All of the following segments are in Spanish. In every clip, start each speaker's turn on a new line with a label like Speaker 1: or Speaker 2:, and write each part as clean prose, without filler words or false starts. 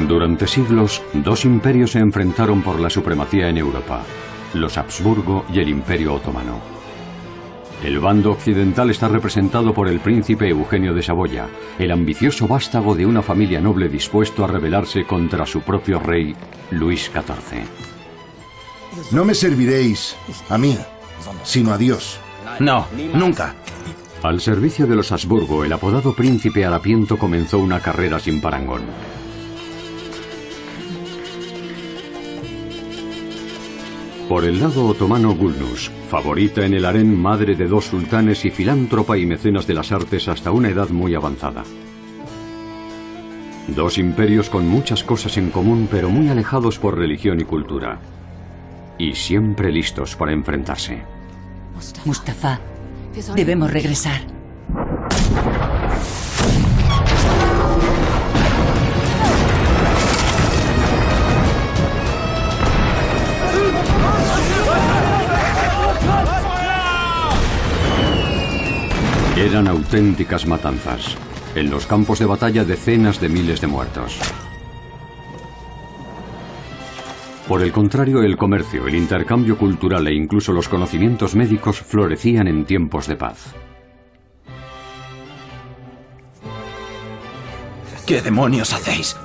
Speaker 1: Durante siglos, dos imperios se enfrentaron por la supremacía en Europa, los Habsburgo y el Imperio Otomano. El bando occidental está representado por el príncipe Eugenio de Saboya, el ambicioso vástago de una familia noble dispuesto a rebelarse contra su propio rey, Luis XIV.
Speaker 2: No me serviréis a mí, sino a Dios.
Speaker 3: No, nunca.
Speaker 1: Al servicio de los Habsburgo, el apodado príncipe harapiento comenzó una carrera sin parangón. Por el lado otomano, Gulnuz, favorita en el harén, madre de dos sultanes y filántropa y mecenas de las artes hasta una edad muy avanzada. Dos imperios con muchas cosas en común, pero muy alejados por religión y cultura. Y siempre listos para enfrentarse.
Speaker 4: Mustafa, debemos regresar.
Speaker 1: Eran auténticas matanzas. En los campos de batalla, decenas de miles de muertos. Por el contrario, el comercio, el intercambio cultural e incluso los conocimientos médicos florecían en tiempos de paz.
Speaker 3: ¿Qué demonios hacéis?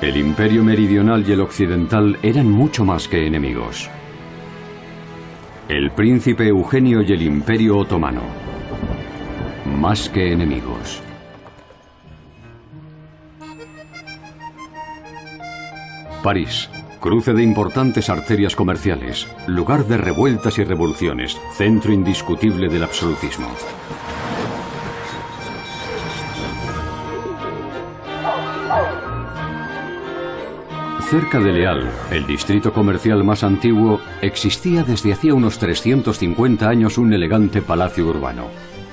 Speaker 1: El imperio meridional y el occidental eran mucho más que enemigos. El príncipe Eugenio y el imperio otomano, más que enemigos. París, cruce de importantes arterias comerciales, lugar de revueltas y revoluciones, centro indiscutible del absolutismo. Cerca de Le Halles, el distrito comercial más antiguo, existía desde hacía unos 350 años un elegante palacio urbano,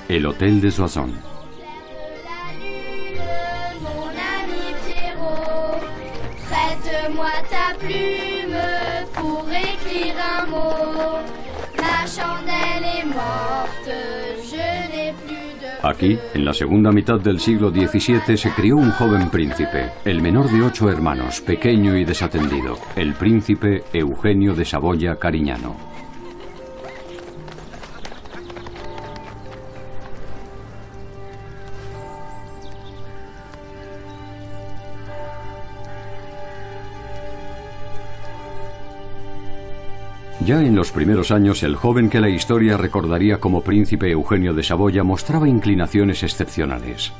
Speaker 1: el Hôtel de Soissons. Aquí, en la segunda mitad del siglo XVII, se crió un joven príncipe, el menor de 8 hermanos, pequeño y desatendido, el príncipe Eugenio de Saboya Cariñano. Ya en los primeros años, el joven que la historia recordaría como príncipe Eugenio de Saboya mostraba inclinaciones excepcionales.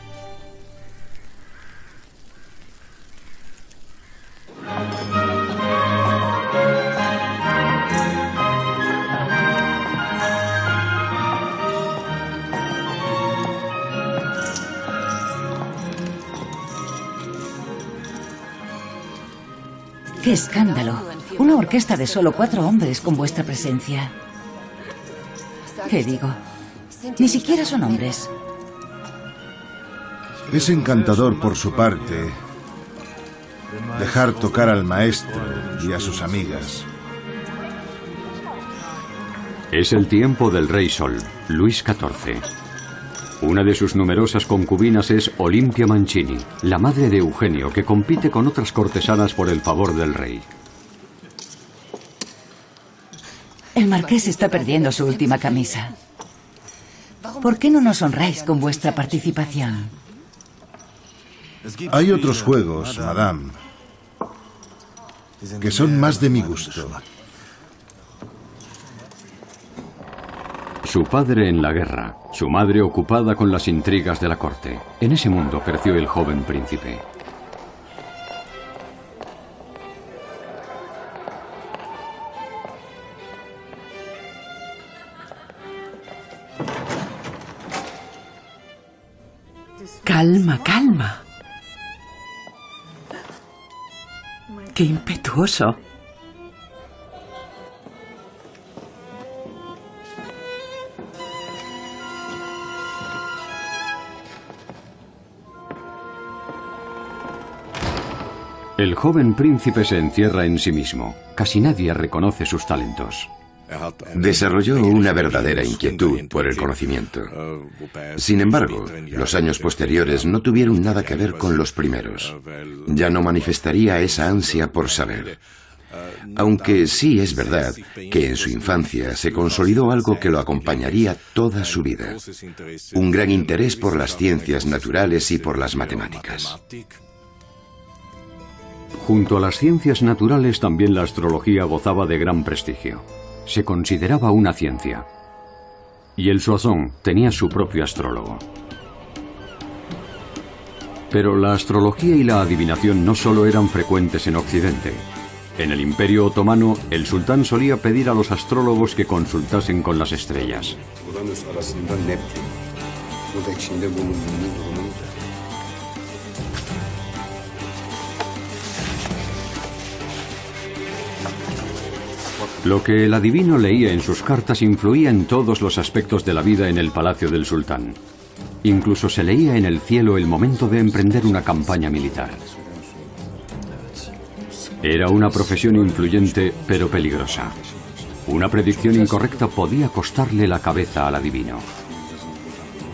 Speaker 4: ¡Qué escándalo! Una orquesta de solo 4 hombres con vuestra presencia. ¿Qué digo? Ni siquiera son hombres.
Speaker 2: Es encantador por su parte dejar tocar al maestro y a sus amigas.
Speaker 1: Es el tiempo del Rey Sol, Luis XIV. Una de sus numerosas concubinas es Olimpia Mancini, la madre de Eugenio, que compite con otras cortesanas por el favor del rey.
Speaker 4: El marqués está perdiendo su última camisa. ¿Por qué no nos honráis con vuestra participación?
Speaker 2: Hay otros juegos, madame, que son más de mi gusto.
Speaker 1: Su padre en la guerra, su madre ocupada con las intrigas de la corte. En ese mundo creció el joven príncipe.
Speaker 5: Calma, calma. ¡Qué impetuoso!
Speaker 1: El joven príncipe se encierra en sí mismo. Casi nadie reconoce sus talentos.
Speaker 6: Desarrolló una verdadera inquietud por el conocimiento. Sin embargo, los años posteriores no tuvieron nada que ver con los primeros. Ya no manifestaría esa ansia por saber. Aunque sí es verdad que en su infancia se consolidó algo que lo acompañaría toda su vida: un gran interés por las ciencias naturales y por las matemáticas.
Speaker 1: Junto a las ciencias naturales, también la astrología gozaba de gran prestigio. Se consideraba una ciencia. Y el Soissons tenía su propio astrólogo. Pero la astrología y la adivinación no solo eran frecuentes en Occidente. En el Imperio Otomano, el sultán solía pedir a los astrólogos que consultasen con las estrellas. Lo que el adivino leía en sus cartas influía en todos los aspectos de la vida en el palacio del sultán. Incluso se leía en el cielo el momento de emprender una campaña militar. Era una profesión influyente, pero peligrosa. Una predicción incorrecta podía costarle la cabeza al adivino.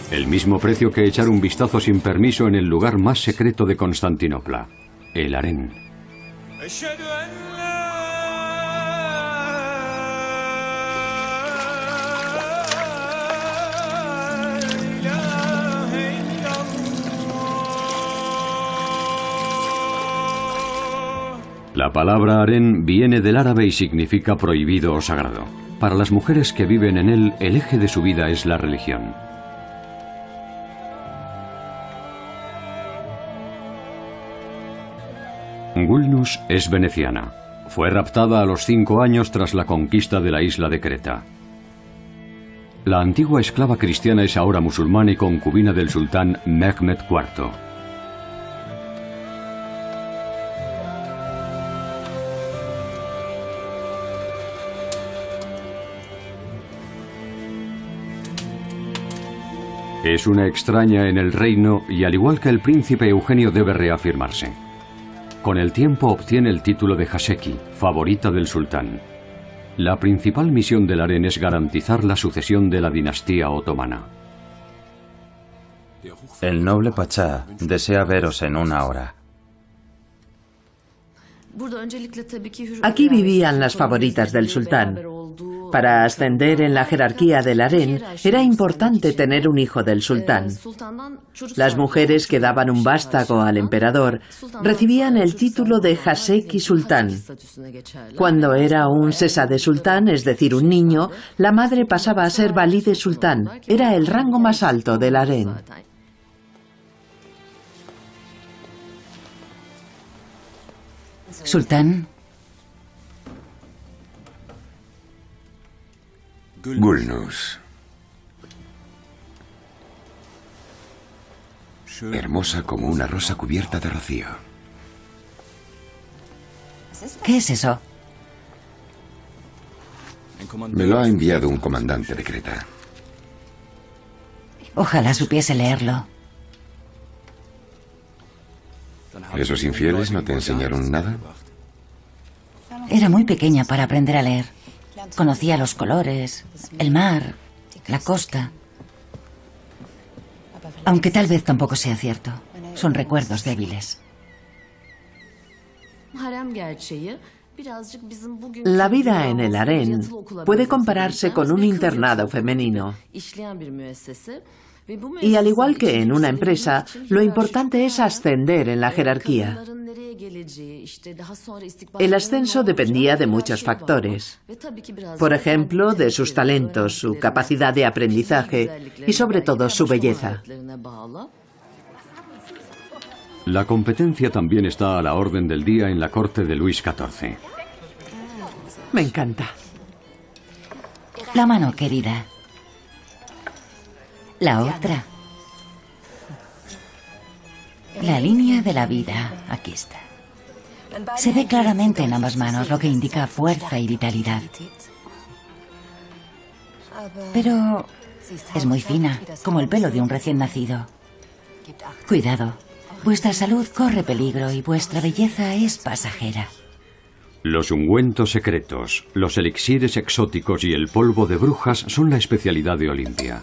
Speaker 1: El mismo precio que echar un vistazo sin permiso en el lugar más secreto de Constantinopla, el harén. La palabra harén viene del árabe y significa prohibido o sagrado. Para las mujeres que viven en él, el eje de su vida es la religión. Gulnus es veneciana. Fue raptada a los 5 años tras la conquista de la isla de Creta. La antigua esclava cristiana es ahora musulmana y concubina del sultán Mehmed IV. Es una extraña en el reino y, al igual que el príncipe Eugenio, debe reafirmarse. Con el tiempo obtiene el título de Haseki, favorita del sultán. La principal misión del harén es garantizar la sucesión de la dinastía otomana.
Speaker 3: El noble Pachá desea veros en una hora.
Speaker 5: Aquí vivían las favoritas del sultán. Para ascender en la jerarquía del harén era importante tener un hijo del sultán. Las mujeres que daban un vástago al emperador recibían el título de Haseki sultán. Cuando era un sesade sultán, es decir, un niño, la madre pasaba a ser valide sultán. Era el rango más alto del harén.
Speaker 4: Sultán.
Speaker 6: Gulnus. Hermosa como una rosa cubierta de rocío.
Speaker 4: ¿Qué es eso?
Speaker 6: Me lo ha enviado un comandante de Creta.
Speaker 4: Ojalá supiese leerlo.
Speaker 6: ¿Esos infieles no te enseñaron nada?
Speaker 4: Era muy pequeña para aprender a leer. Conocía los colores, el mar, la costa. Aunque tal vez tampoco sea cierto. Son recuerdos débiles.
Speaker 5: La vida en el harén puede compararse con un internado femenino. Y al igual que en una empresa, lo importante es ascender en la jerarquía. El ascenso dependía de muchos factores. Por ejemplo, de sus talentos, su capacidad de aprendizaje y sobre todo su belleza.
Speaker 1: La competencia también está a la orden del día en la corte de Luis XIV.
Speaker 5: Me encanta.
Speaker 4: La mano, querida. La otra. La línea de la vida. Aquí está. Se ve claramente en ambas manos, lo que indica fuerza y vitalidad. Pero es muy fina, como el pelo de un recién nacido. Cuidado. Vuestra salud corre peligro y vuestra belleza es pasajera.
Speaker 1: Los ungüentos secretos, los elixires exóticos y el polvo de brujas son la especialidad de Olimpia.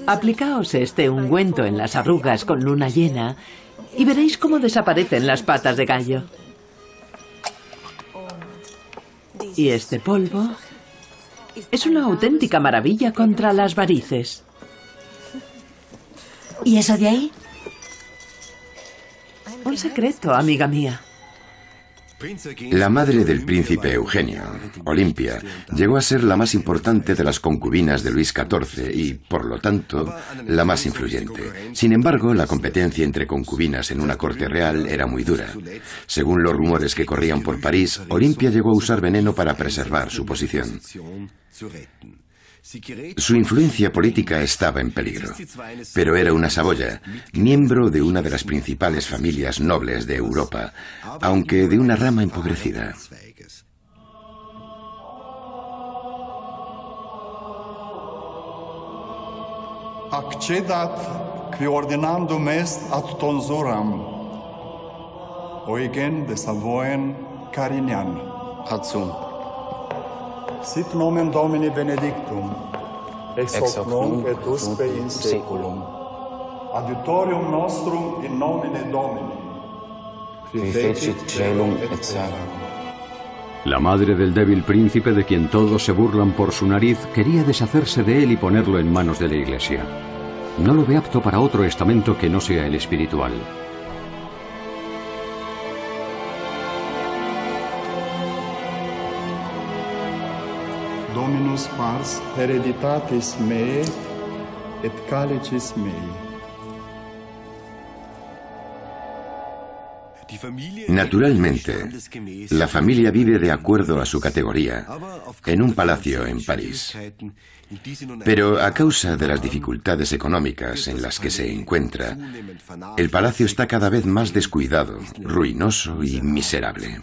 Speaker 5: Aplicaos este ungüento en las arrugas con luna llena y veréis cómo desaparecen las patas de gallo. Y este polvo es una auténtica maravilla contra las varices.
Speaker 4: ¿Y eso de ahí?
Speaker 5: Un secreto, amiga mía.
Speaker 6: La madre del príncipe Eugenio, Olimpia, llegó a ser la más importante de las concubinas de Luis XIV y, por lo tanto, la más influyente. Sin embargo, la competencia entre concubinas en una corte real era muy dura. Según los rumores que corrían por París, Olimpia llegó a usar veneno para preservar su posición. Su influencia política estaba en peligro, pero era una saboya, miembro de una de las principales familias nobles de Europa, aunque de una rama empobrecida.
Speaker 7: Accedat qui ordinandum est ad tonsuram, Eugen de Savoyen Carignan.
Speaker 8: Adsum.
Speaker 7: Sit nomen Domini benedictum, ex hoc nunc et usque in saeculum. Adiutorium nostrum in nomine Domini,
Speaker 8: qui fecit caelum et terram.
Speaker 1: La madre del débil príncipe de quien todos se burlan por su nariz quería deshacerse de él y ponerlo en manos de la Iglesia. No lo ve apto para otro estamento que no sea el espiritual.
Speaker 7: Dominus pars hereditatis mei et calicis mei.
Speaker 6: Naturalmente, la familia vive de acuerdo a su categoría, en un palacio en París. Pero a causa de las dificultades económicas en las que se encuentra, el palacio está cada vez más descuidado, ruinoso y miserable.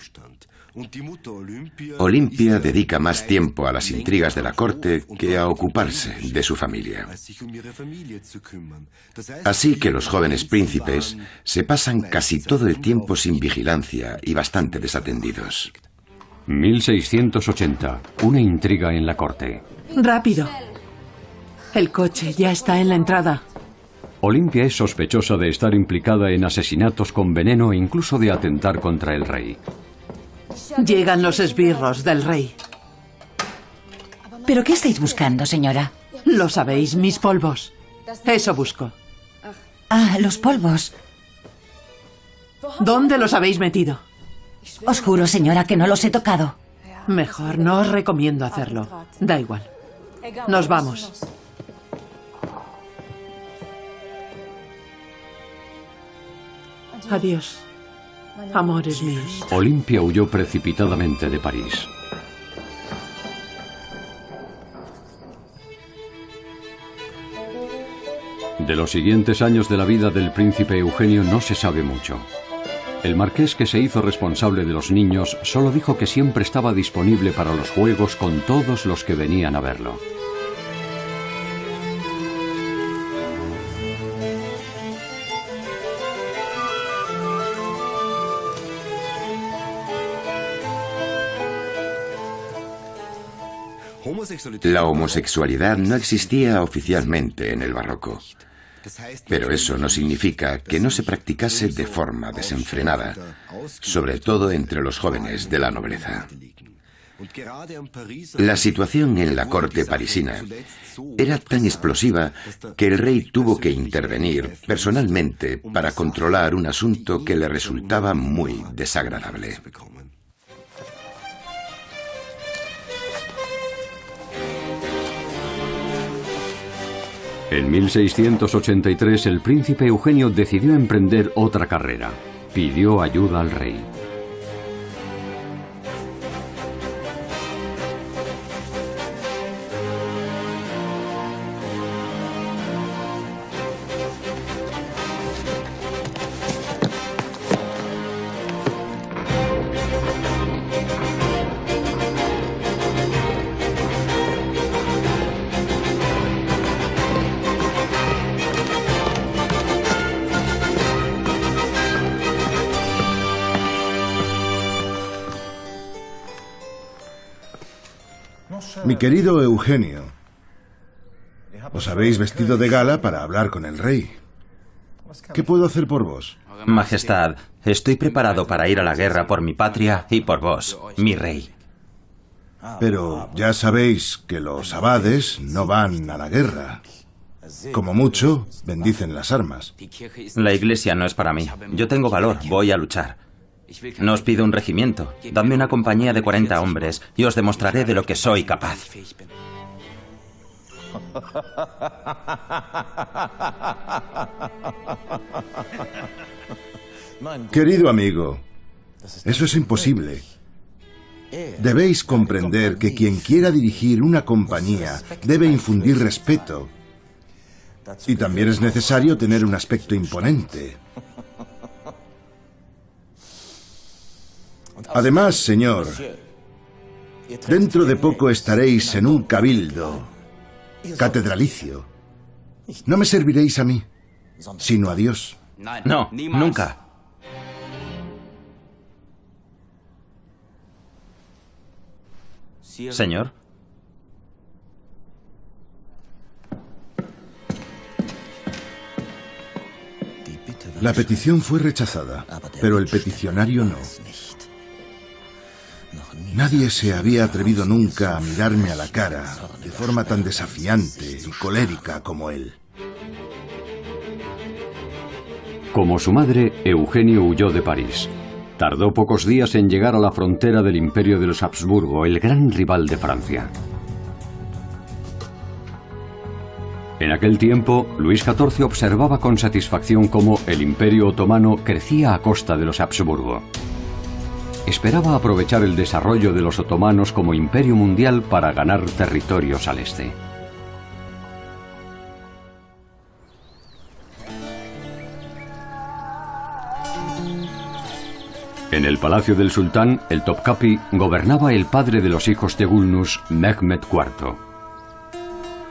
Speaker 6: Olimpia dedica más tiempo a las intrigas de la corte que a ocuparse de su familia. Así que los jóvenes príncipes se pasan casi todo el tiempo sin vigilancia y bastante desatendidos.
Speaker 1: 1680. Una intriga en la corte.
Speaker 5: ¡Rápido! El coche ya está en la entrada.
Speaker 1: Olimpia es sospechosa de estar implicada en asesinatos con veneno e incluso de atentar contra el rey.
Speaker 5: Llegan los esbirros del rey.
Speaker 4: ¿Pero qué estáis buscando, señora?
Speaker 5: Lo sabéis, mis polvos. Eso busco.
Speaker 4: Ah, los polvos.
Speaker 5: ¿Dónde los habéis metido?
Speaker 4: Os juro, señora, que no los he tocado.
Speaker 5: Mejor, no os recomiendo hacerlo. Da igual. Nos vamos. Adiós, amores míos.
Speaker 1: Olimpia huyó precipitadamente de París. De los siguientes años de la vida del príncipe Eugenio no se sabe mucho. El marqués, que se hizo responsable de los niños, solo dijo que siempre estaba disponible para los juegos con todos los que venían a verlo.
Speaker 6: La homosexualidad no existía oficialmente en el barroco, pero eso no significa que no se practicase de forma desenfrenada, sobre todo entre los jóvenes de la nobleza. La situación en la corte parisina era tan explosiva que el rey tuvo que intervenir personalmente para controlar un asunto que le resultaba muy desagradable.
Speaker 1: En 1683 el príncipe Eugenio decidió emprender otra carrera. Pidió ayuda al rey.
Speaker 2: Mi querido Eugenio, os habéis vestido de gala para hablar con el rey. ¿Qué puedo hacer por vos?
Speaker 3: Majestad, estoy preparado para ir a la guerra por mi patria y por vos, mi rey.
Speaker 2: Pero ya sabéis que los abades no van a la guerra. Como mucho, bendicen las armas.
Speaker 3: La iglesia no es para mí. Yo tengo valor, voy a luchar. No os pido un regimiento. Dadme una compañía de 40 hombres y os demostraré de lo que soy capaz.
Speaker 2: Querido amigo, eso es imposible. Debéis comprender que quien quiera dirigir una compañía debe infundir respeto. Y también es necesario tener un aspecto imponente. Además, señor, dentro de poco estaréis en un cabildo catedralicio. No me serviréis a mí, sino a Dios.
Speaker 3: No, nunca. Señor.
Speaker 2: La petición fue rechazada, pero el peticionario no. Nadie se había atrevido nunca a mirarme a la cara de forma tan desafiante y colérica como él.
Speaker 1: Como su madre, Eugenio huyó de París. Tardó pocos días en llegar a la frontera del Imperio de los Habsburgo, el gran rival de Francia. En aquel tiempo, Luis XIV observaba con satisfacción cómo el Imperio Otomano crecía a costa de los Habsburgo. Esperaba aprovechar el desarrollo de los otomanos como imperio mundial para ganar territorios al este. En el palacio del sultán, el Topkapi, gobernaba el padre de los hijos de Gulnus, Mehmed IV.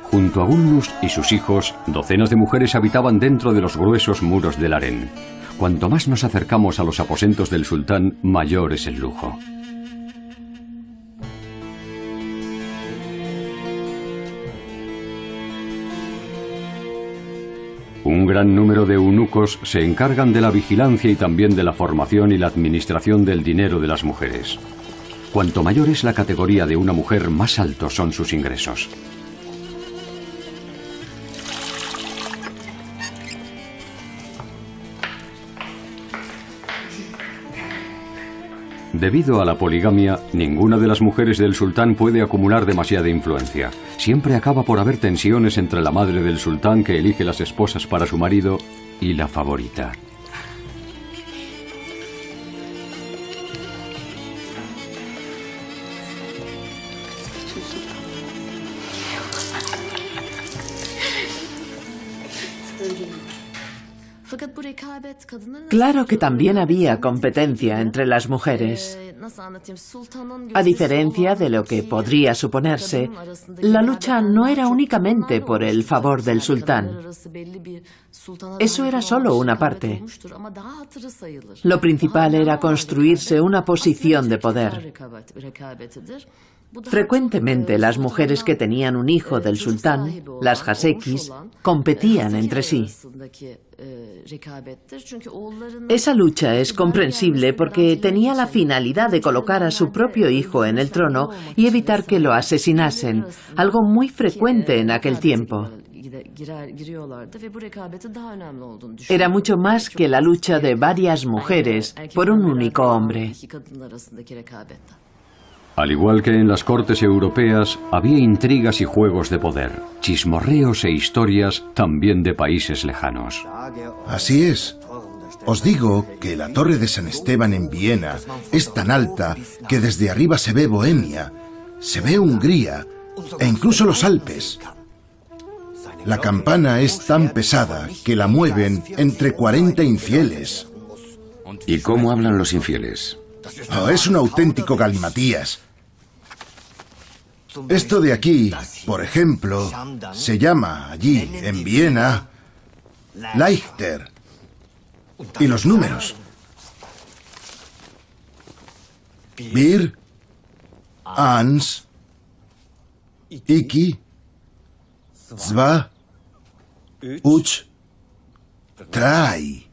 Speaker 1: Junto a Gulnus y sus hijos, docenas de mujeres habitaban dentro de los gruesos muros del harén. Cuanto más nos acercamos a los aposentos del sultán, mayor es el lujo. Un gran número de eunucos se encargan de la vigilancia y también de la formación y la administración del dinero de las mujeres. Cuanto mayor es la categoría de una mujer, más altos son sus ingresos. Debido a la poligamia, ninguna de las mujeres del sultán puede acumular demasiada influencia. Siempre acaba por haber tensiones entre la madre del sultán, que elige las esposas para su marido, y la favorita.
Speaker 5: Claro que también había competencia entre las mujeres. A diferencia de lo que podría suponerse, la lucha no era únicamente por el favor del sultán. Eso era solo una parte. Lo principal era construirse una posición de poder. Frecuentemente las mujeres que tenían un hijo del sultán, las hasekis, competían entre sí. Esa lucha es comprensible porque tenía la finalidad de colocar a su propio hijo en el trono y evitar que lo asesinasen, algo muy frecuente en aquel tiempo. Era mucho más que la lucha de varias mujeres por un único hombre.
Speaker 1: Al igual que en las cortes europeas, había intrigas y juegos de poder, chismorreos e historias también de países lejanos.
Speaker 2: Así es. Os digo que la torre de San Esteban en Viena es tan alta que desde arriba se ve Bohemia, se ve Hungría e incluso los Alpes. La campana es tan pesada que la mueven entre 40 infieles.
Speaker 6: ¿Y cómo hablan los infieles?
Speaker 2: Oh, es un auténtico galimatías. Esto de aquí, por ejemplo, se llama allí, en Viena, Leichter. Y los números. Bir, Ans, Iki, Zwa, Uch, Trai.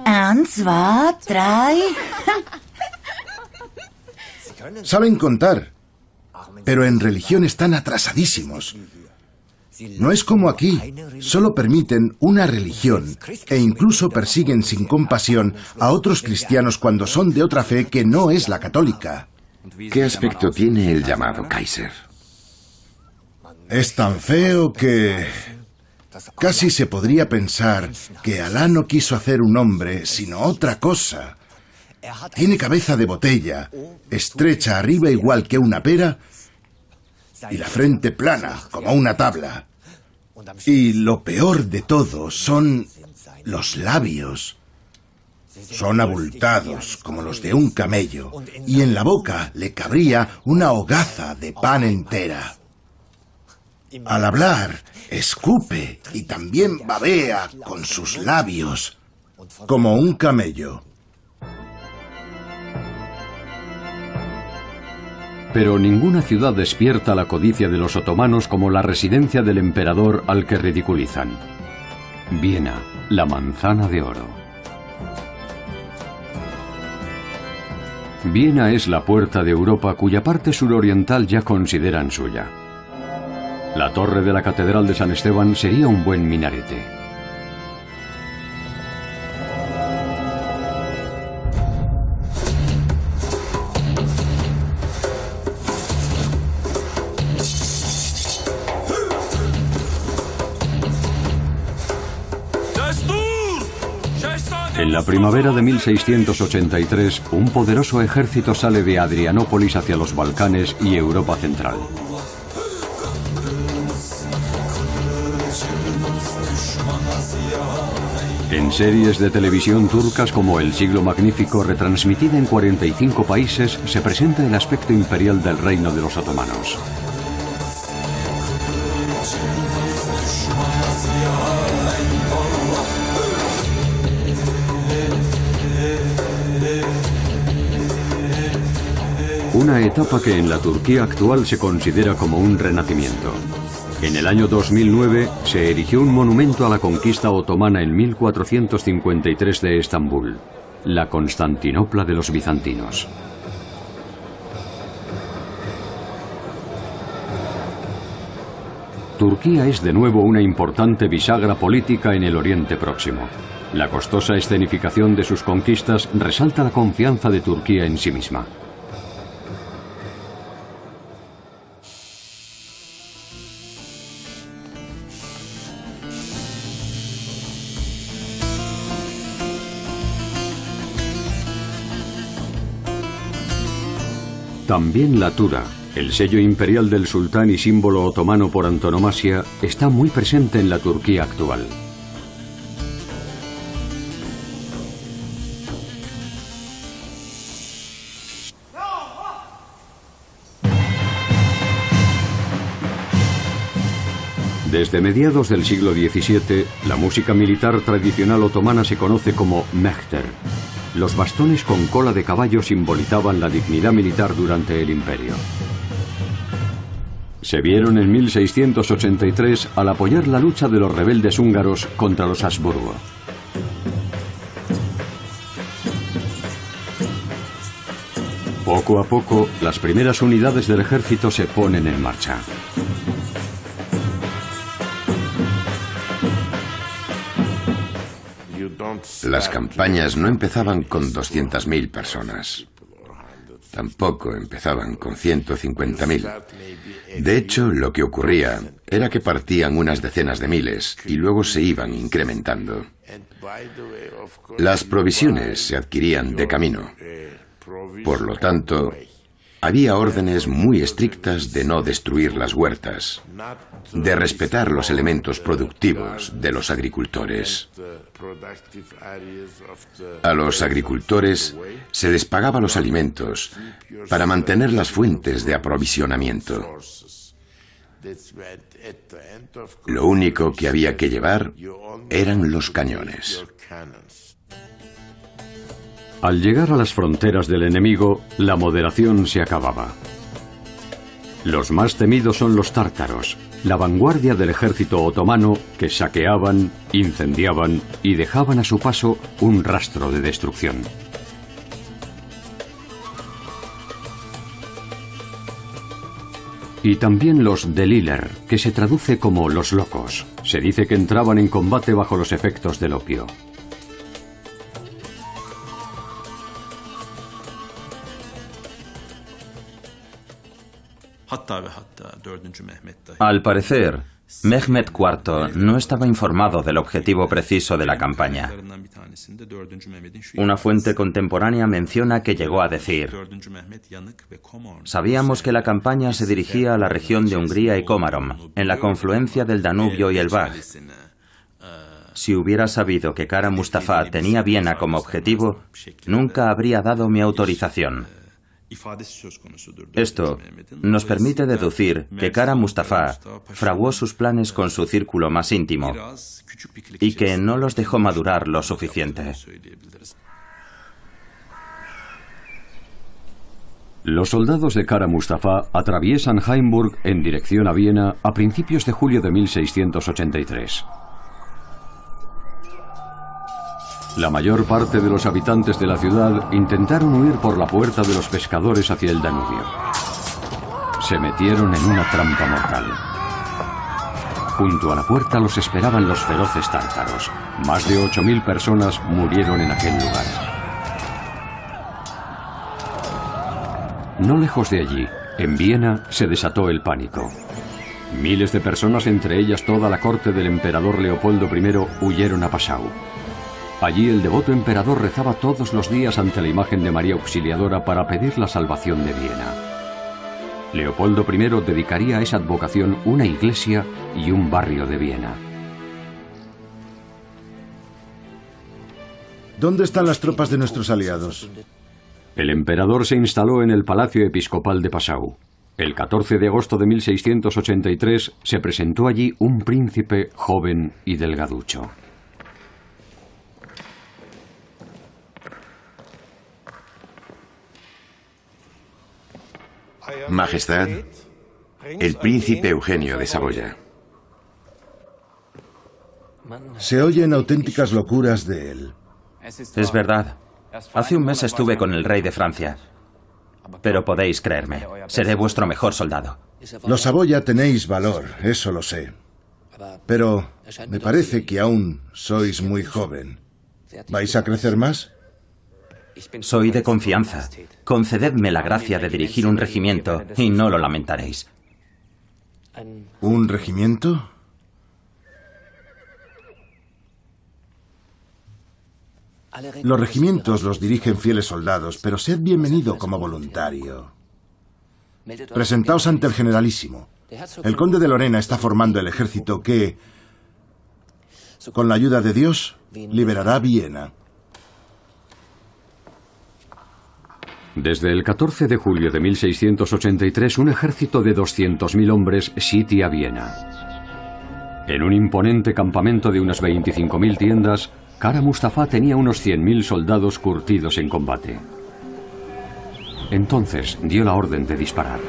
Speaker 4: 1, 2, 3.
Speaker 2: Saben contar, pero en religión están atrasadísimos. No es como aquí, solo permiten una religión e incluso persiguen sin compasión a otros cristianos cuando son de otra fe que no es la católica.
Speaker 6: ¿Qué aspecto tiene el llamado Kaiser?
Speaker 2: Es tan feo que casi se podría pensar que Alá no quiso hacer un hombre, sino otra cosa. Tiene cabeza de botella, estrecha arriba igual que una pera y la frente plana como una tabla. Y lo peor de todo son los labios. Son abultados como los de un camello y en la boca le cabría una hogaza de pan entera. Al hablar, escupe y también babea con sus labios como un camello.
Speaker 1: Pero ninguna ciudad despierta la codicia de los otomanos como la residencia del emperador al que ridiculizan. Viena, la manzana de oro. Viena es la puerta de Europa cuya parte suroriental ya consideran suya. La torre de la Catedral de San Esteban sería un buen minarete. En la primavera de 1683, un poderoso ejército sale de Adrianópolis hacia los Balcanes y Europa Central. En series de televisión turcas como El Siglo Magnífico, retransmitida en 45 países, se presenta el aspecto imperial del reino de los otomanos. Una etapa que en la Turquía actual se considera como un renacimiento. En el año 2009 se erigió un monumento a la conquista otomana en 1453 de Estambul, la Constantinopla de los bizantinos. Turquía es de nuevo una importante bisagra política en el Oriente Próximo. La costosa escenificación de sus conquistas resalta la confianza de Turquía en sí misma. También la tura, el sello imperial del sultán y símbolo otomano por antonomasia, está muy presente en la Turquía actual. Desde mediados del siglo XVII, la música militar tradicional otomana se conoce como mehter. Los bastones con cola de caballo simbolizaban la dignidad militar durante el imperio. Se vieron en 1683 al apoyar la lucha de los rebeldes húngaros contra los Habsburgo. Poco a poco, las primeras unidades del ejército se ponen en marcha.
Speaker 6: Las campañas no empezaban con 200.000 personas. Tampoco empezaban con 150.000. De hecho, lo que ocurría era que partían unas decenas de miles y luego se iban incrementando. Las provisiones se adquirían de camino. Por lo tanto, había órdenes muy estrictas de no destruir las huertas, de respetar los elementos productivos de los agricultores. A los agricultores se les pagaba los alimentos para mantener las fuentes de aprovisionamiento. Lo único que había que llevar eran los cañones.
Speaker 1: Al llegar a las fronteras del enemigo, la moderación se acababa. Los más temidos son los tártaros, la vanguardia del ejército otomano que saqueaban, incendiaban y dejaban a su paso un rastro de destrucción. Y también los deliler, que se traduce como los locos. Se dice que entraban en combate bajo los efectos del opio.
Speaker 3: Al parecer, Mehmed IV no estaba informado del objetivo preciso de la campaña. Una fuente contemporánea menciona que llegó a decir: sabíamos que la campaña se dirigía a la región de Hungría y Komárom, en la confluencia del Danubio y el Vág. Si hubiera sabido que Kara Mustafa tenía Viena como objetivo, nunca habría dado mi autorización. Esto nos permite deducir que Kara Mustafa fraguó sus planes con su círculo más íntimo y que no los dejó madurar lo suficiente.
Speaker 1: Los soldados de Kara Mustafa atraviesan Hainburg en dirección a Viena a principios de julio de 1683. La mayor parte de los habitantes de la ciudad intentaron huir por la puerta de los pescadores hacia el Danubio. Se metieron en una trampa mortal. Junto a la puerta los esperaban los feroces tártaros. Más de 8.000 personas murieron en aquel lugar. No lejos de allí, en Viena, se desató el pánico. Miles de personas, entre ellas toda la corte del emperador Leopoldo I, huyeron a Passau. Allí el devoto emperador rezaba todos los días ante la imagen de María Auxiliadora para pedir la salvación de Viena. Leopoldo I dedicaría a esa advocación una iglesia y un barrio de Viena.
Speaker 2: ¿Dónde están las tropas de nuestros aliados?
Speaker 1: El emperador se instaló en el Palacio Episcopal de Passau. El 14 de agosto de 1683 se presentó allí un príncipe joven y delgaducho.
Speaker 6: Majestad, el príncipe Eugenio de Saboya.
Speaker 2: Se oyen auténticas locuras de él.
Speaker 3: Es verdad. Hace un mes estuve con el rey de Francia. Pero podéis creerme, seré vuestro mejor soldado.
Speaker 2: Los Saboya tenéis valor, eso lo sé. Pero me parece que aún sois muy joven. ¿Vais a crecer más?
Speaker 3: Soy de confianza. Concededme la gracia de dirigir un regimiento y no lo lamentaréis.
Speaker 2: ¿Un regimiento? Los regimientos los dirigen fieles soldados, pero sed bienvenido como voluntario. Presentaos ante el generalísimo. El conde de Lorena está formando el ejército que, con la ayuda de Dios, liberará Viena.
Speaker 1: Desde el 14 de julio de 1683, un ejército de 200.000 hombres sitia Viena. En un imponente campamento de unas 25.000 tiendas, Kara Mustafa tenía unos 100.000 soldados curtidos en combate. Entonces dio la orden de disparar.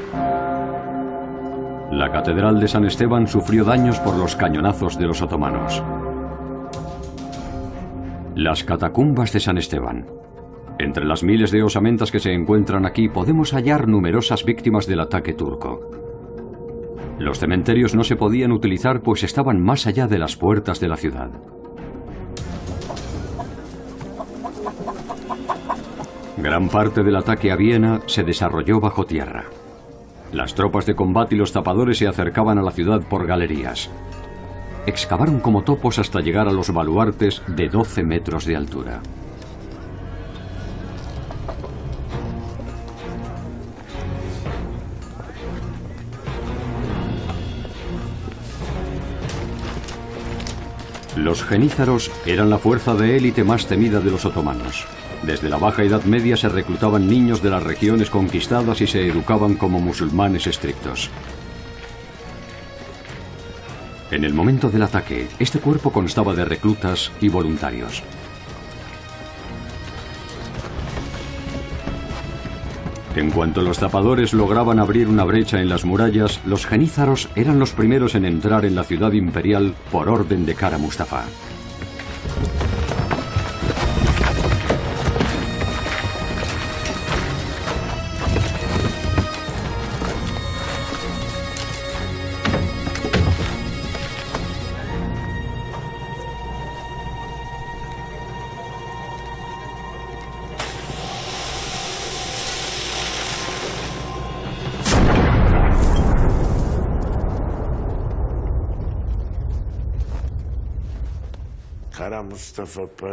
Speaker 1: La catedral de San Esteban sufrió daños por los cañonazos de los otomanos. Las catacumbas de San Esteban. Entre las miles de osamentas que se encuentran aquí podemos hallar numerosas víctimas del ataque turco. Los cementerios no se podían utilizar pues estaban más allá de las puertas de la ciudad. Gran parte del ataque a Viena se desarrolló bajo tierra. Las tropas de combate y los zapadores se acercaban a la ciudad por galerías. Excavaron como topos hasta llegar a los baluartes de 12 metros de altura. Los genízaros eran la fuerza de élite más temida de los otomanos. Desde la Baja Edad Media se reclutaban niños de las regiones conquistadas y se educaban como musulmanes estrictos. En el momento del ataque, este cuerpo constaba de reclutas y voluntarios. En cuanto los zapadores lograban abrir una brecha en las murallas, los genízaros eran los primeros en entrar en la ciudad imperial por orden de Kara Mustafa.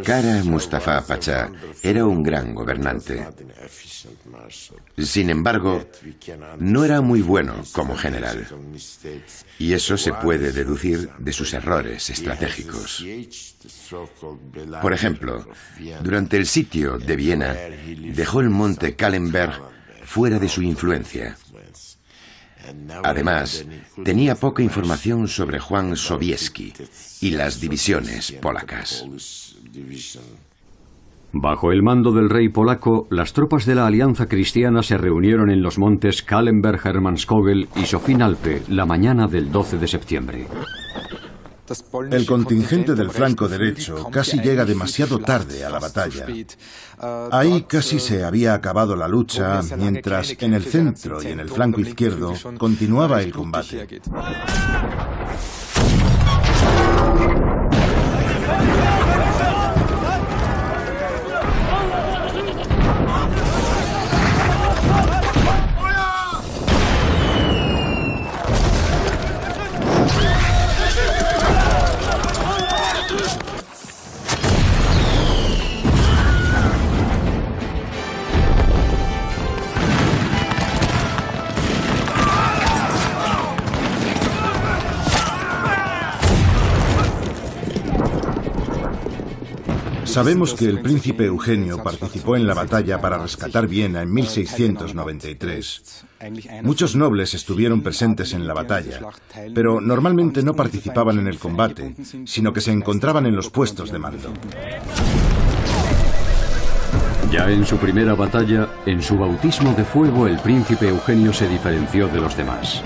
Speaker 6: Kara Mustafa Pasha era un gran gobernante. Sin embargo, no era muy bueno como general. Y eso se puede deducir de sus errores estratégicos. Por ejemplo, durante el sitio de Viena, dejó el monte Kahlenberg fuera de su influencia. Además, tenía poca información sobre Juan Sobieski y las divisiones polacas.
Speaker 1: Bajo el mando del rey polaco, las tropas de la Alianza Cristiana se reunieron en los montes Kahlenberg, Hermannskogel y Sophienalpe la mañana del 12 de septiembre.
Speaker 2: El contingente del flanco derecho casi llega demasiado tarde a la batalla. Ahí casi se había acabado la lucha, mientras en el centro y en el flanco izquierdo continuaba el combate. Sabemos que el príncipe Eugenio participó en la batalla para rescatar Viena en 1693. Muchos nobles estuvieron presentes en la batalla, pero normalmente no participaban en el combate, sino que se encontraban en los puestos de mando.
Speaker 1: Ya en su primera batalla, en su bautismo de fuego, el príncipe Eugenio se diferenció de los demás.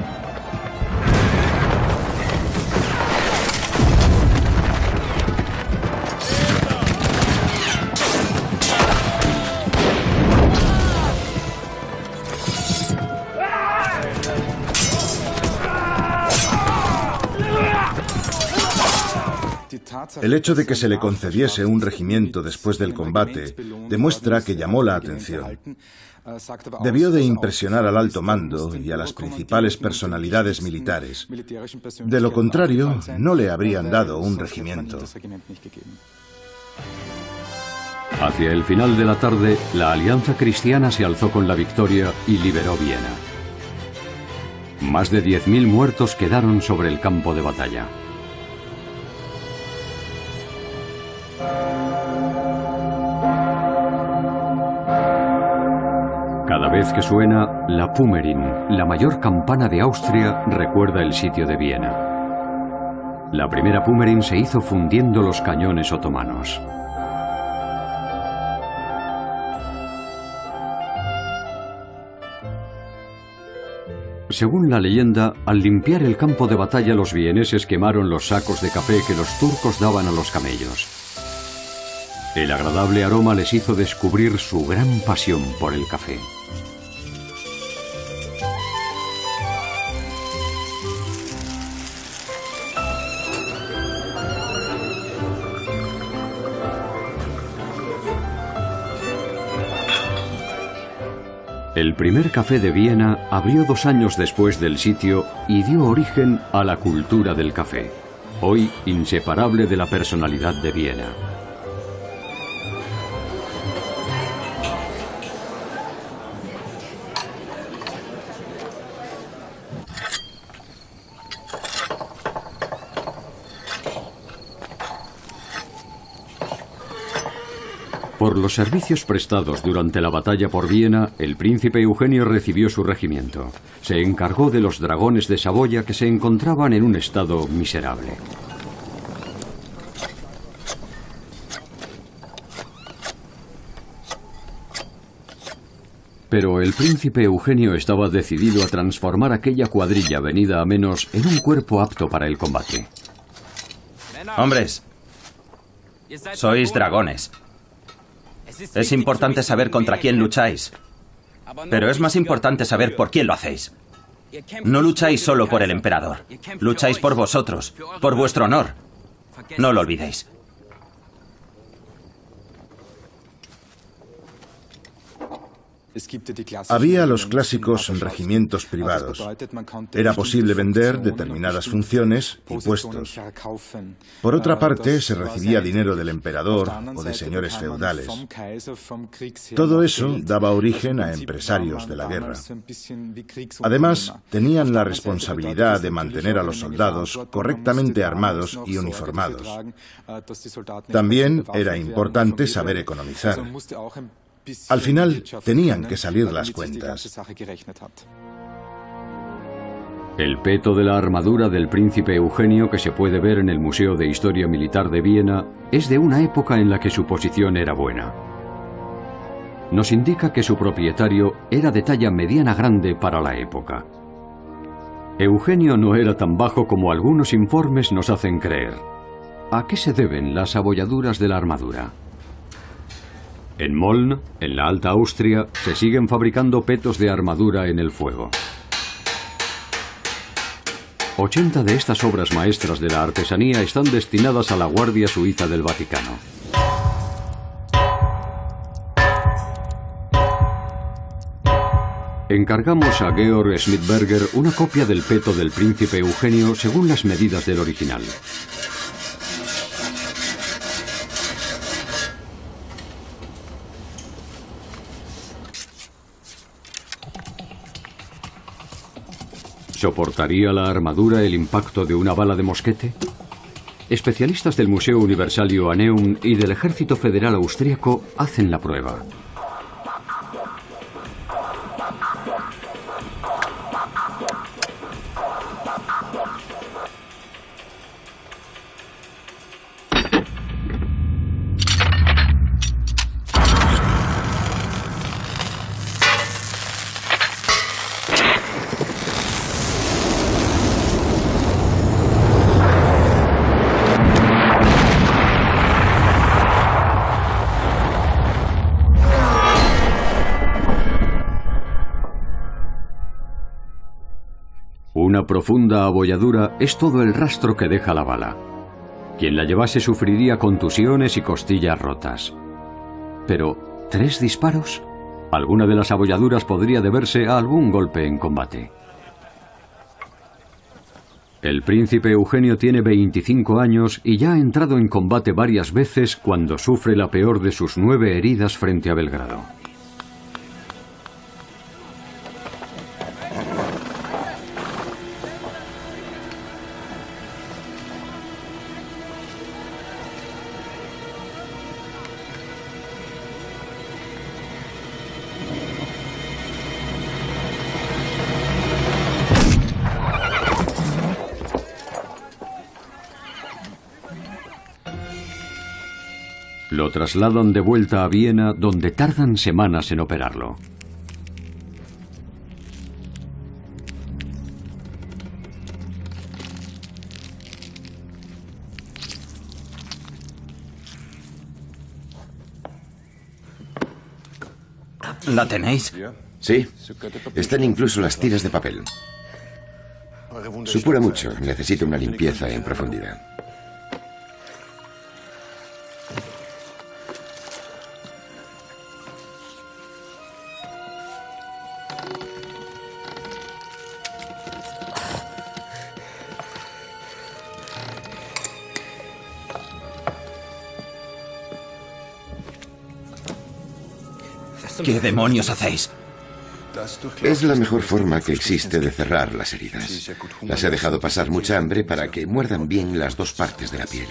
Speaker 2: El hecho de que se le concediese un regimiento después del combate demuestra que llamó la atención. Debió de impresionar al alto mando y a las principales personalidades militares. De lo contrario, no le habrían dado un regimiento.
Speaker 1: Hacia el final de la tarde, la Alianza Cristiana se alzó con la victoria y liberó Viena. Más de 10.000 muertos quedaron sobre el campo de batalla. Cada vez que suena, la Pummerin, la mayor campana de Austria, recuerda el sitio de Viena. La primera Pummerin se hizo fundiendo los cañones otomanos. Según la leyenda, al limpiar el campo de batalla, los vieneses quemaron los sacos de café que los turcos daban a los camellos. El agradable aroma les hizo descubrir su gran pasión por el café. El primer café de Viena abrió 2 años después del sitio y dio origen a la cultura del café, hoy inseparable de la personalidad de Viena. Por los servicios prestados durante la batalla por Viena, el príncipe Eugenio recibió su regimiento. Se encargó de los dragones de Saboya que se encontraban en un estado miserable. Pero el príncipe Eugenio estaba decidido a transformar aquella cuadrilla venida a menos en un cuerpo apto para el combate.
Speaker 3: Hombres, sois dragones. Es importante saber contra quién lucháis, pero es más importante saber por quién lo hacéis. No lucháis solo por el emperador, lucháis por vosotros, por vuestro honor. No lo olvidéis.
Speaker 2: Había los clásicos regimientos privados. Era posible vender determinadas funciones y puestos. Por otra parte, se recibía dinero del emperador o de señores feudales. Todo eso daba origen a empresarios de la guerra. Además, tenían la responsabilidad de mantener a los soldados correctamente armados y uniformados. También era importante saber economizar. Al final, tenían que salir las cuentas.
Speaker 1: El peto de la armadura del príncipe Eugenio, que se puede ver en el Museo de Historia Militar de Viena, es de una época en la que su posición era buena. Nos indica que su propietario era de talla mediana grande para la época. Eugenio no era tan bajo como algunos informes nos hacen creer. ¿A qué se deben las abolladuras de la armadura? En Moln, en la Alta Austria, se siguen fabricando petos de armadura en el fuego. 80 de estas obras maestras de la artesanía están destinadas a la Guardia Suiza del Vaticano. Encargamos a Georg Schmidberger una copia del peto del príncipe Eugenio según las medidas del original. ¿Soportaría la armadura el impacto de una bala de mosquete? Especialistas del Museo Universal Joanneum y del Ejército Federal Austriaco hacen la prueba. Una profunda abolladura es todo el rastro que deja la bala. Quien la llevase sufriría contusiones y costillas rotas. Pero, ¿3 disparos? Alguna de las abolladuras podría deberse a algún golpe en combate. El príncipe Eugenio tiene 25 años y ya ha entrado en combate varias veces cuando sufre la peor de sus 9 heridas frente a Belgrado. Lo trasladan de vuelta a Viena, donde tardan semanas en operarlo.
Speaker 3: ¿La tenéis?
Speaker 6: Sí, están incluso las tiras de papel. Supura mucho, necesita una limpieza en profundidad.
Speaker 3: ¿Qué demonios hacéis?
Speaker 6: Es la mejor forma que existe de cerrar las heridas. Las he dejado pasar mucha hambre para que muerdan bien las 2 partes de la piel.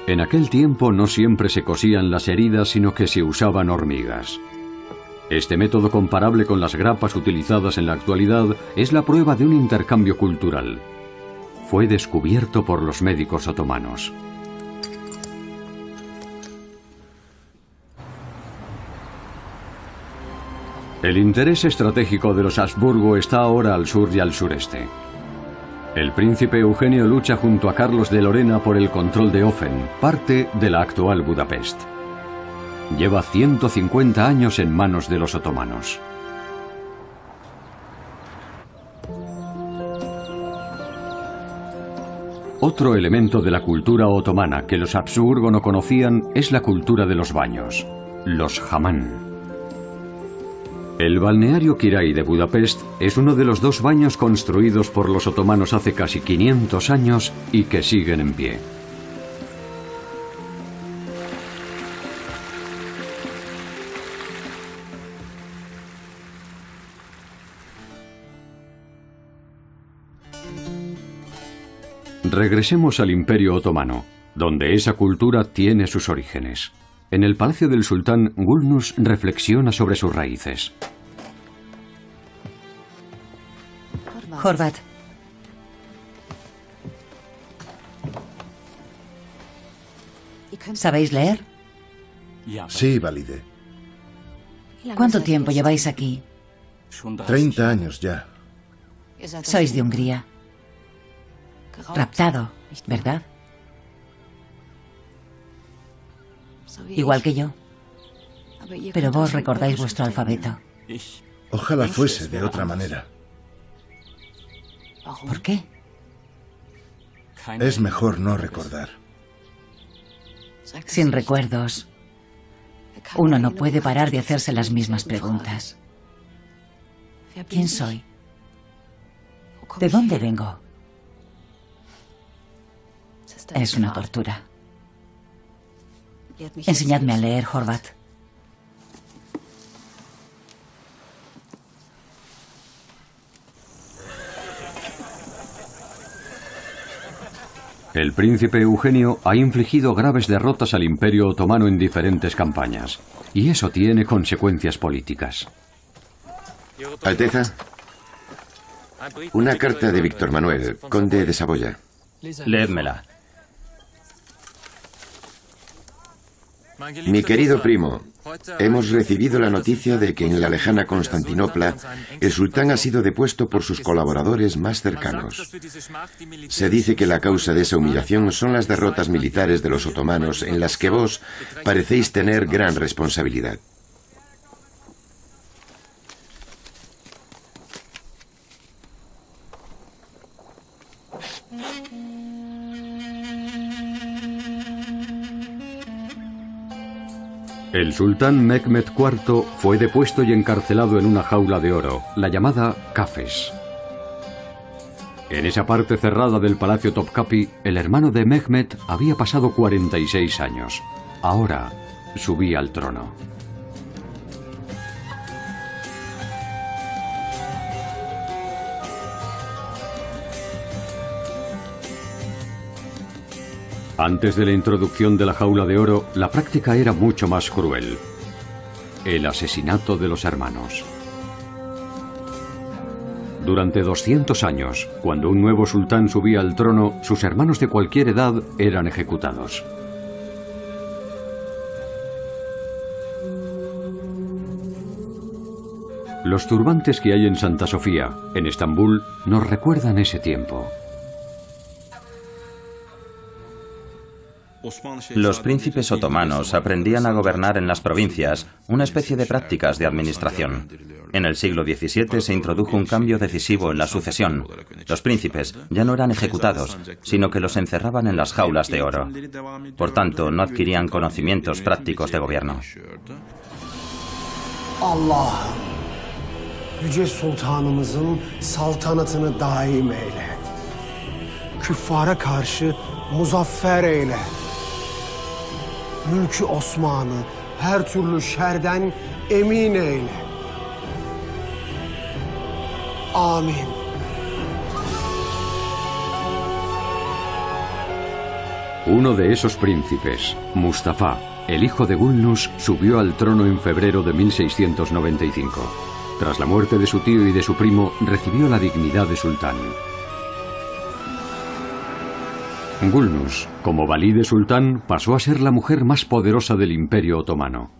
Speaker 1: En aquel tiempo no siempre se cosían las heridas, sino que se usaban hormigas. Este método, comparable con las grapas utilizadas en la actualidad, es la prueba de un intercambio cultural. Fue descubierto por los médicos otomanos. El interés estratégico de los Habsburgo está ahora al sur y al sureste. El príncipe Eugenio lucha junto a Carlos de Lorena por el control de Ofen, parte de la actual Budapest. Lleva 150 años en manos de los otomanos. Otro elemento de la cultura otomana que los Habsburgo no conocían es la cultura de los baños, los hamán. El balneario Király de Budapest es uno de los 2 baños construidos por los otomanos hace casi 500 años y que siguen en pie. Regresemos al Imperio Otomano, donde esa cultura tiene sus orígenes. En el palacio del sultán, Gulnus reflexiona sobre sus raíces.
Speaker 4: Horvat. ¿Sabéis leer?
Speaker 2: Sí, Valide.
Speaker 4: ¿Cuánto tiempo lleváis aquí?
Speaker 2: 30 años ya.
Speaker 4: Sois de Hungría. Raptado, ¿verdad? Igual que yo. Pero vos recordáis vuestro alfabeto.
Speaker 2: Ojalá fuese de otra manera.
Speaker 4: ¿Por qué?
Speaker 2: Es mejor no recordar.
Speaker 4: Sin recuerdos, uno no puede parar de hacerse las mismas preguntas. ¿Quién soy? ¿De dónde vengo? Es una tortura. Enseñadme a leer, Horvat.
Speaker 1: El príncipe Eugenio ha infligido graves derrotas al Imperio Otomano en diferentes campañas, y eso tiene consecuencias políticas.
Speaker 6: Alteza, una carta de Víctor Manuel, conde de Saboya.
Speaker 3: Léedmela.
Speaker 6: Mi querido primo, hemos recibido la noticia de que en la lejana Constantinopla el sultán ha sido depuesto por sus colaboradores más cercanos. Se dice que la causa de esa humillación son las derrotas militares de los otomanos en las que vos parecéis tener gran responsabilidad.
Speaker 1: El sultán Mehmed IV fue depuesto y encarcelado en una jaula de oro, la llamada Kafes. En esa parte cerrada del palacio Topkapi, el hermano de Mehmed había pasado 46 años. Ahora subía al trono. Antes de la introducción de la jaula de oro, la práctica era mucho más cruel. El asesinato de los hermanos. Durante 200 años, cuando un nuevo sultán subía al trono, sus hermanos de cualquier edad eran ejecutados. Los turbantes que hay en Santa Sofía, en Estambul, nos recuerdan ese tiempo.
Speaker 3: Los príncipes otomanos aprendían a gobernar en las provincias, una especie de prácticas de administración. En el siglo XVII se introdujo un cambio decisivo en la sucesión. Los príncipes ya no eran ejecutados, sino que los encerraban en las jaulas de oro. Por tanto, no adquirían conocimientos prácticos de gobierno.
Speaker 9: Allah'ım, yüce sultanımızın saltanatını daim eyle. Küffara karşı muzaffer eyle. Mülkü Osman'ı her türlü şerden emin eyle. Amin.
Speaker 1: Uno de esos príncipes, Mustafa, el hijo de Gulnus, subió al trono en febrero de 1695. Tras la muerte de su tío y de su primo, recibió la dignidad de sultán. Gulnus, como valide sultán, pasó a ser la mujer más poderosa del Imperio Otomano.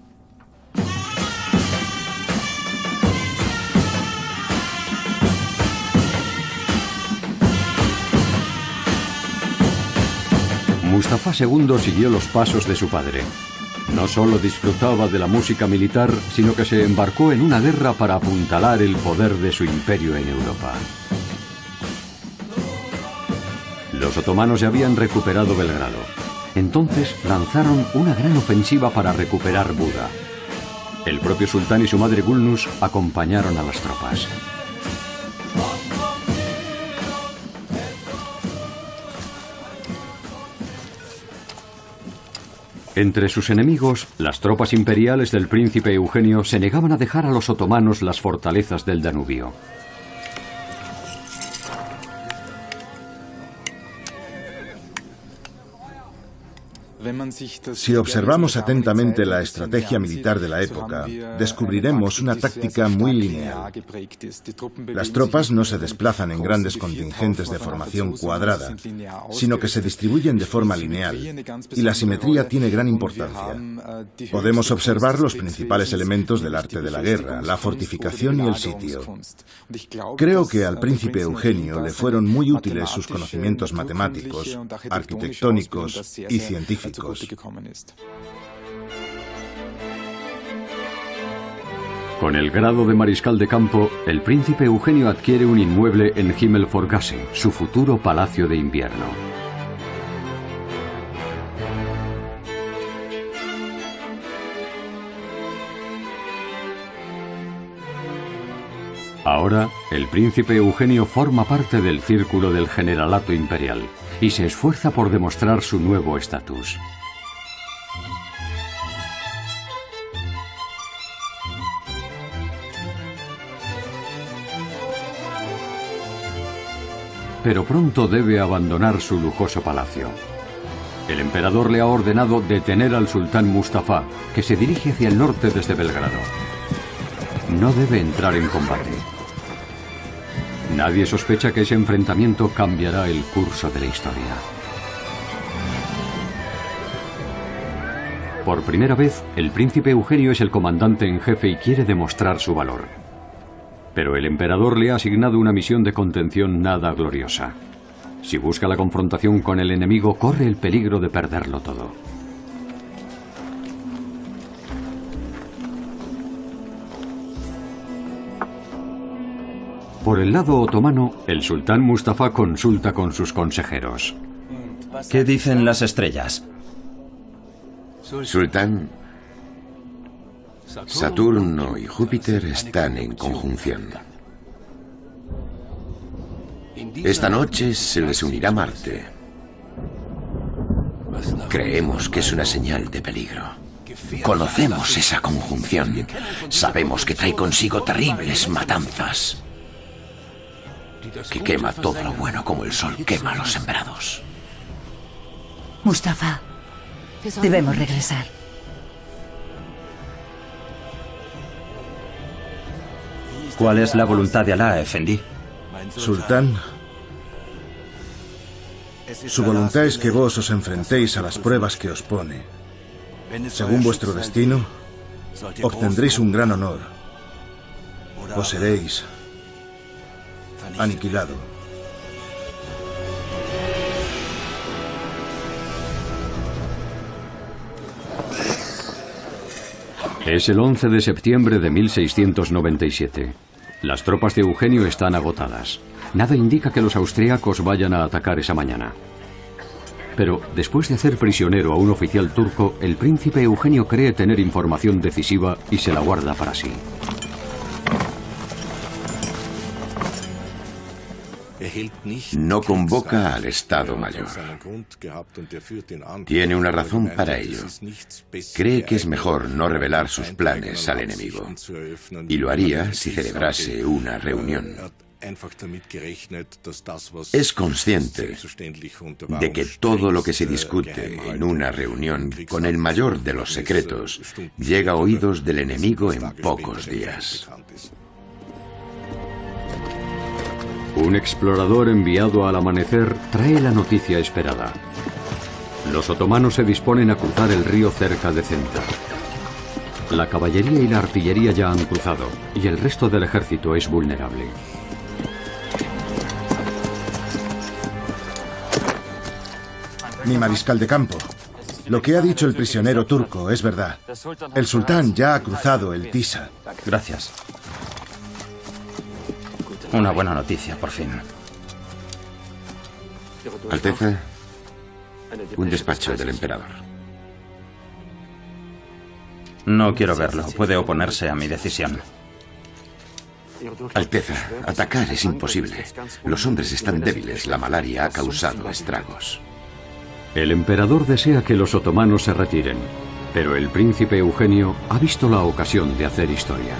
Speaker 1: Mustafa II siguió los pasos de su padre. No solo disfrutaba de la música militar, sino que se embarcó en una guerra para apuntalar el poder de su imperio en Europa. Los otomanos ya habían recuperado Belgrado. Entonces lanzaron una gran ofensiva para recuperar Buda. El propio sultán y su madre Gulnus acompañaron a las tropas. Entre sus enemigos, las tropas imperiales del príncipe Eugenio se negaban a dejar a los otomanos las fortalezas del Danubio.
Speaker 2: Si observamos atentamente la estrategia militar de la época, descubriremos una táctica muy lineal. Las tropas no se desplazan en grandes contingentes de formación cuadrada, sino que se distribuyen de forma lineal, y la simetría tiene gran importancia. Podemos observar los principales elementos del arte de la guerra, la fortificación y el sitio. Creo que al príncipe Eugenio le fueron muy útiles sus conocimientos matemáticos, arquitectónicos y científicos.
Speaker 1: Con el grado de mariscal de campo, el príncipe Eugenio adquiere un inmueble en Himmelpforgasse, su futuro palacio de invierno. Ahora, el príncipe Eugenio forma parte del círculo del generalato imperial y se esfuerza por demostrar su nuevo estatus. Pero pronto debe abandonar su lujoso palacio. El emperador le ha ordenado detener al sultán Mustafa, que se dirige hacia el norte desde Belgrado. No debe entrar en combate. Nadie sospecha que ese enfrentamiento cambiará el curso de la historia. Por primera vez, el príncipe Eugenio es el comandante en jefe y quiere demostrar su valor. Pero el emperador le ha asignado una misión de contención nada gloriosa. Si busca la confrontación con el enemigo, corre el peligro de perderlo todo. Por el lado otomano, el sultán Mustafa consulta con sus consejeros.
Speaker 3: ¿Qué dicen las estrellas?
Speaker 6: Sultán, Saturno y Júpiter están en conjunción. Esta noche se les unirá Marte. Creemos que es una señal de peligro. Conocemos esa conjunción. Sabemos que trae consigo terribles matanzas, que quema todo lo bueno como el sol quema a los sembrados.
Speaker 4: Mustafa, debemos regresar.
Speaker 3: ¿Cuál es la voluntad de Alá, Efendi?
Speaker 2: Sultán, su voluntad es que vos os enfrentéis a las pruebas que os pone. Según vuestro destino, obtendréis un gran honor. O seréis aniquilado.
Speaker 1: Es el 11 de septiembre de 1697. Las tropas de Eugenio están agotadas. Nada indica que los austríacos vayan a atacar esa mañana. Pero después de hacer prisionero a un oficial turco, el príncipe Eugenio cree tener información decisiva y se la guarda para sí.
Speaker 6: No convoca al Estado Mayor. Tiene una razón para ello. Cree que es mejor no revelar sus planes al enemigo. Y lo haría si celebrase una reunión. Es consciente de que todo lo que se discute en una reunión con el mayor de los secretos llega a oídos del enemigo en pocos días.
Speaker 1: Un explorador enviado al amanecer trae la noticia esperada. Los otomanos se disponen a cruzar el río cerca de Centa. La caballería y la artillería ya han cruzado, y el resto del ejército es vulnerable.
Speaker 2: mi mariscal de campo. Lo que ha dicho el prisionero turco es verdad. El sultán ya ha cruzado el Tisa.
Speaker 3: Gracias. Una buena noticia, por fin.
Speaker 6: Alteza, un despacho del emperador.
Speaker 3: No quiero verlo. Puede oponerse a mi decisión.
Speaker 6: Alteza, atacar es imposible. Los hombres están débiles. La malaria ha causado estragos.
Speaker 1: El emperador desea que los otomanos se retiren, pero el príncipe Eugenio ha visto la ocasión de hacer historia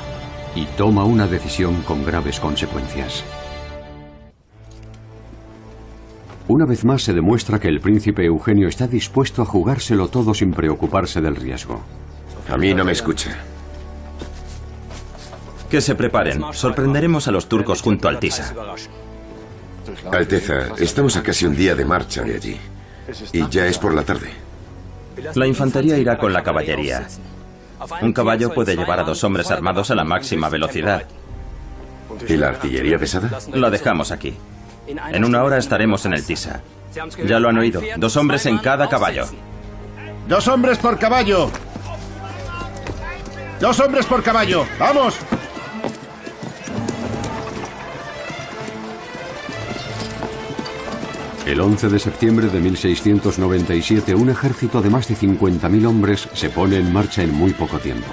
Speaker 1: y toma una decisión con graves consecuencias. Una vez más se demuestra que el príncipe Eugenio está dispuesto a jugárselo todo sin preocuparse del riesgo.
Speaker 6: A mí no me escucha.
Speaker 3: Que se preparen. Sorprenderemos a los turcos junto al Tisa.
Speaker 6: Alteza, estamos a casi un día de marcha de allí. Y ya es por la tarde.
Speaker 3: La infantería irá con la caballería. Un caballo puede llevar a 2 hombres armados a la máxima velocidad.
Speaker 6: ¿Y la artillería pesada?
Speaker 3: La dejamos aquí. En 1 hora estaremos en el Tisa. Ya lo han oído. 2 hombres en cada caballo.
Speaker 2: 2 hombres por caballo. 2 hombres por caballo. ¡Vamos!
Speaker 1: El 11 de septiembre de 1697, un ejército de más de 50.000 hombres se pone en marcha en muy poco tiempo.